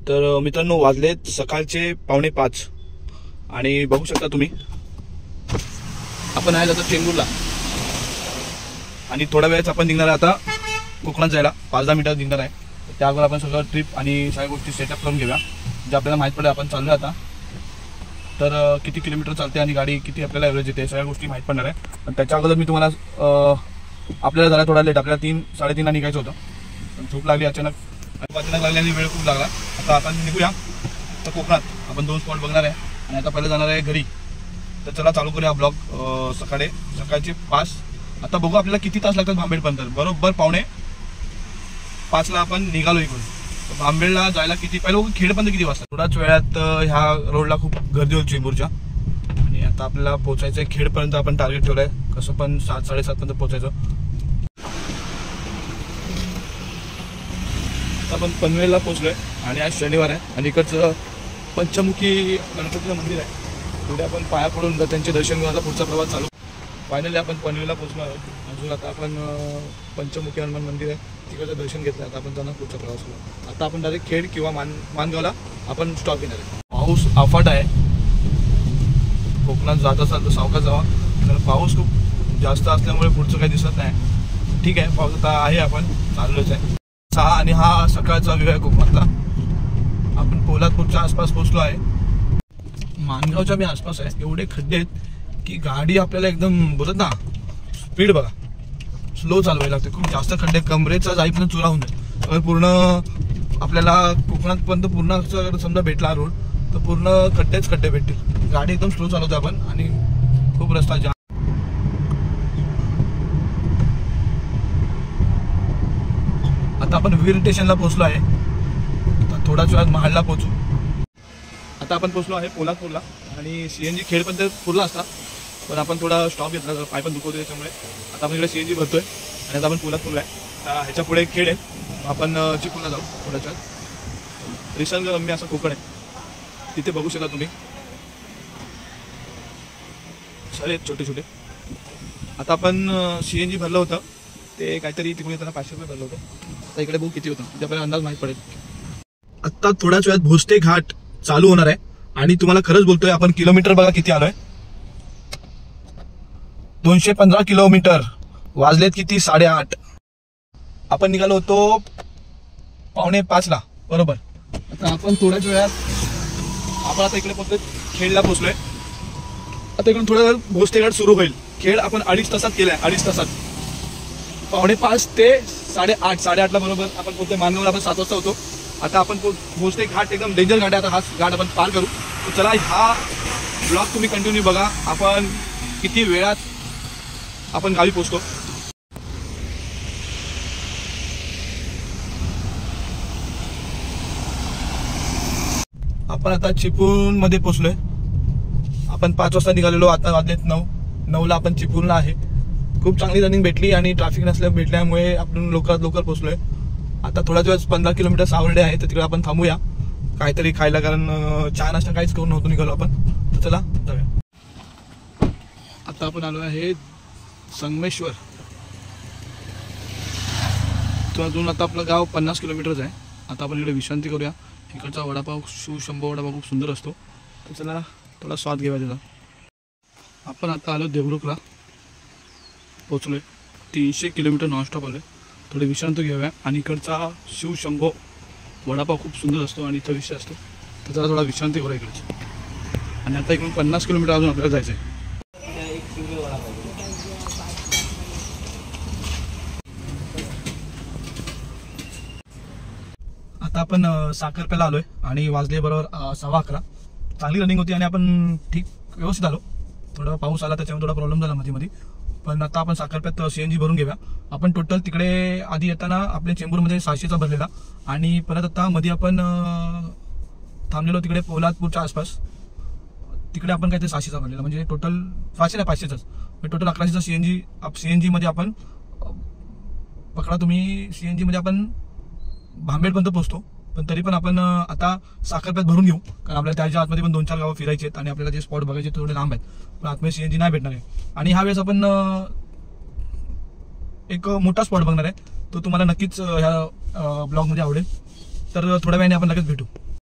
तर मित्रांनो वाजलेत सकाळचे 4:45 आणि बघू शकता तुम्ही आपण आहे आता चेंबूरला आणि थोड्या वेळात आपण निघणार आहे आता कोकणात जायला 5-10 मिनिटात निघणार आहे। त्या अगोदर आपण सगळं ट्रिप आणि सगळ्या गोष्टी सेटअप करून घेऊया जे आपल्याला माहित पडेल आपण चाललोय आता तर किती किलोमीटर चालते आणि गाडी किती आपल्याला एव्हरेज येते सगळ्या गोष्टी माहित पडणार आहे। पण त्याच्या अगोदर मी तुम्हाला आपल्याला जरा थोडा लेट आपल्याला 3-3:30 ला निघायचं होतं पण झोप लागली अचानक लागली आणि वेळ खूप लागला। आता आपण निघूया तर कोकणात आपण 2 स्पॉट बघणार आहे आणि आता पहिलं जाणार आहे घरी। तर चला चालू करूया ब्लॉग सकाळचे 5। आता बघू आपल्याला किती तास लागतात भांबेडपर्यंत। बरोबर 4:45 ला आपण निघालो इकडून भांबेडला जायला किती पहिलं खेडपर्यंत किती वाजता थोड्याच वेळात ह्या रोडला खूप गर्दी होती चेंबूरच्या आणि आता आपल्याला पोहोचायचं आहे खेडपर्यंत। आपण टार्गेट ठेवलंय कसं पण 7-7:30 पर्यंत पोहोचायचं। आपण पनवेलला पोहोचलोय आणि आज शनिवार आहे आणि इकडचं पंचमुखी गणपतीचं मंदिर आहे पुढे आपण पाया पडून त्यांचे दर्शन घेऊन आता पुढचा प्रवास चालू। फायनली आपण पनवेलला पोहोचलो आहोत अजून आता आपण पंचमुखी हनुमान मंदिर आहे तिकडचं दर्शन घेतलं आता आपण जाणार पुढचा प्रवास करू। आता आपण डायरेक्ट खेड किंवा मानगावला आपण स्टॉप घेणार आहे। पाऊस अफाट आहे कोकणात जात असाल तर सावकाश जावा कारण पाऊस खूप जास्त असल्यामुळे पुढचं काही दिसत नाही। ठीक आहे पाऊस आता आहे आपण चाललोच आहे 6 आणि हा सकाळचा वेळ आहे कोकणातला। आपण पोलादपूरच्या आसपास पोहोचलो आहे मानगावच्या मी आसपास आहे एवढे खड्डे आहेत की गाडी आपल्याला एकदम बोलत ना स्पीड बघा स्लो चालवायला लागते खूप जास्त खड्डे कमरेचा जाईपर्यंत चुरा होऊन जाईल पूर्ण आपल्याला कोकणातपर्यंत पूर्ण समजा भेटला रोड तर पूर्ण खड्डेच खड्डे भेटतील गाडी एकदम स्लो चालवतो आपण आणि खूप रस्ता जाम। आता आपण वीर स्टेशनला पोहोचलो आहे आता थोड्याच वेळात महाडला पोहोचू। आता आपण पोहोचलो आहे पोलादपूरला आणि CNG खेडपर्यंत पुरला असता पण आपण थोडा स्टॉप घेतला पाय पण दुखवतो त्याच्यामुळे आता आपण इकडे CNG भरतोय आणि आता आपण पोलादपूरला आहे। ह्याच्या पुढे खेड आहे आपण चिपळूणला जाऊ थोड्याच वेळात। रिसनगरम्य असं कोकण आहे तिथे बघू शकता तुम्ही सर आहेत छोटे छोटे। आता आपण CNG भरलं होतं ते काहीतरी तिकडून येताना 500 रुपये भरलं होतं आता इकडे बघू किती होतं म्हणजे आपल्याला अंदाज माहीत पडेल। आता थोड्याच वेळात भोसते घाट चालू होणार आहे आणि तुम्हाला खरंच बोलतोय आपण किलोमीटर बघा किती आलोय 215 किलोमीटर वाजलेत किती 8:30 आपण निघालो होतो 4:45 ला बरोबर। आता आपण थोड्याच वेळात आपण आता इकडे पोहोचलोय खेडला पोहोचलोय आता इकडून थोड्या वेळात भोसते घाट सुरू होईल। खेड आपण 2.5 तासात केलाय 2.5 तासात 4:45 ते 8:30 ला बरोबर आपण पोहोचतोय मानगावला आपण 7 वाजता होतो। आता आपण भोसते घाट एकदम डेंजर घाट आहे आता हा घाट आपण पार करू तर चला हा ब्लॉग तुम्ही कंटिन्यू बघा आपण किती वेळात आपण गावी पोहोचतो। आपण आता चिपळूणमध्ये पोहोचलोय आपण 5 वाजता निघालेलो आता वाजलेत 9 आपण चिपळूणला आहे। खूप चांगली रनिंग भेटली आणि ट्रॅफिक भेटल्यामुळे आपण लवकरात लवकर पोहोचलोय। आता थोड्याच वेळात 15 किलोमीटर सावर्डे आहे तर तिकडे आपण थांबूया काहीतरी खायला कारण चहा नाश्ता काहीच करून नव्हतो निघालो आपण तर चला जाऊया। आता आपण आलो आहे संगमेश्वर तो अजून आता आपलं गाव 50 किलोमीटरच आहे। आता आपण इकडे विश्रांती करूया इकडचा वडापाव शिवशंभो वडापाव खूप सुंदर असतो तर चला थोडा स्वाद घेऊया त्याचा। आपण आता आलो देवरुखला पोहोचलोय 300 किलोमीटर नॉनस्टॉप आलोय थोडे विश्रांती घेऊया आणि इकडचा शिवशंभो वडापाव खूप सुंदर असतो आणि चविष्ट असतो तर चला थोडा विश्रांती करूया इकडची आणि आता इकडून 50 किलोमीटर अजून आपल्याला जायचं आहे। आता आपण साखरप्याला आलोय आणि वाजले बरोबर 11:15 चांगली रनिंग होती आणि आपण ठीक व्यवस्थित आलो। थोडा पाऊस आला त्याच्यामुळे थोडा प्रॉब्लेम झाला मध्ये पण आता आपण साखरप्यात CNG भरून घेऊया। आपण टोटल तिकडे आधी येताना आपल्या चेंबूरमध्ये 600चा भरलेला आणि परत आता मध्ये आपण थांबलेलो तिकडे पोलादपूरच्या आसपास तिकडे आपण काय ते 600चा भरलेला म्हणजे टोटल 500चाच टोटल 1100चा CNG मध्ये आपण पकडा तुम्ही CNG मध्ये आपण भांबेडपर्यंत पोहोचतो पण तरी पण आपण आता साखरप्यात भरून घेऊ कारण आपल्याला त्याच्या आतमध्ये पण 2-4 गावं फिरायचे आहेत आणि आपल्याला जे स्पॉट बघायचे थोडे लांब आहेत पण आतमध्ये CNG नाही भेटणार आहे आणि ह्या वेळेस आपण एक मोठा स्पॉट बघणार आहे तो तुम्हाला नक्कीच ह्या ब्लॉगमध्ये आवडेल तर थोड्या वेळाने आपण लगेच भेटू।